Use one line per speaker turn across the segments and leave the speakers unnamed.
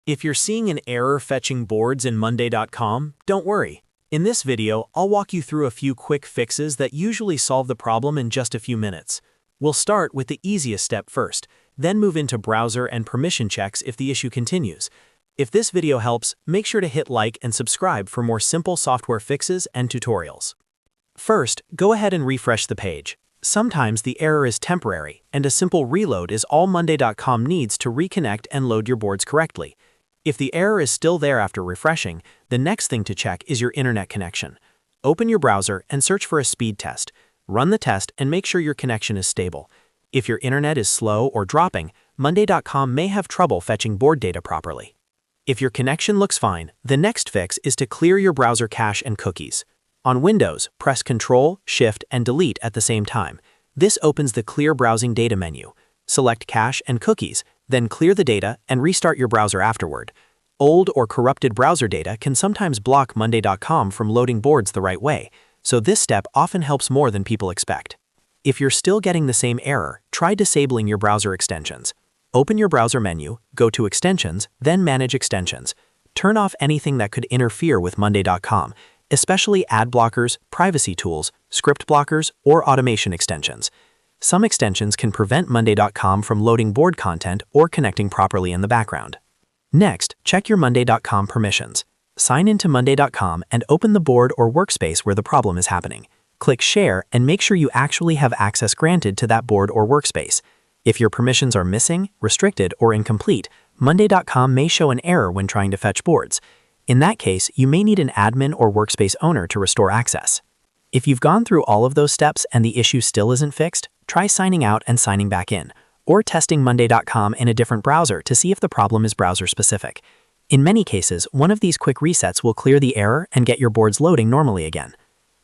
If you're seeing an error fetching boards in Monday.com, don't worry. In this video, I'll walk you through a few quick fixes that usually solve the problem in just a few minutes. We'll start with the easiest step first, then move into browser and permission checks if the issue continues. If this video helps, make sure to hit like and subscribe for more simple software fixes and tutorials. First, go ahead and refresh the page. Sometimes the error is temporary, and a simple reload is all Monday.com needs to reconnect and load your boards correctly. If the error is still there after refreshing, the next thing to check is your internet connection. Open your browser and search for a speed test. Run the test and make sure your connection is stable. If your internet is slow or dropping, Monday.com may have trouble fetching board data properly. If your connection looks fine, the next fix is to clear your browser cache and cookies. On Windows, press Ctrl, Shift, and Delete at the same time. This opens the Clear Browsing Data menu. Select Cache and Cookies, then clear the data and restart your browser afterward. Old or corrupted browser data can sometimes block Monday.com from loading boards the right way, so this step often helps more than people expect. If you're still getting the same error, try disabling your browser extensions. Open your browser menu, go to Extensions, then Manage Extensions. Turn off anything that could interfere with Monday.com, especially ad blockers, privacy tools, script blockers, or automation extensions. Some extensions can prevent Monday.com from loading board content or connecting properly in the background. Next, check your Monday.com permissions. Sign into Monday.com and open the board or workspace where the problem is happening. Click Share and make sure you actually have access granted to that board or workspace. If your permissions are missing, restricted, or incomplete, Monday.com may show an error when trying to fetch boards. In that case, you may need an admin or workspace owner to restore access. If you've gone through all of those steps and the issue still isn't fixed, try signing out and signing back in, or testing Monday.com in a different browser to see if the problem is browser-specific. In many cases, one of these quick resets will clear the error and get your boards loading normally again.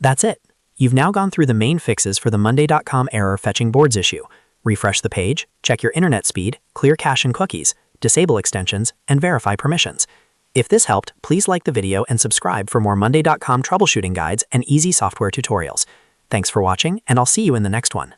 That's it. You've now gone through the main fixes for the Monday.com error fetching boards issue. Refresh the page, check your internet speed, clear cache and cookies, disable extensions, and verify permissions. If this helped, please like the video and subscribe for more Monday.com troubleshooting guides and easy software tutorials. Thanks for watching, and I'll see you in the next one.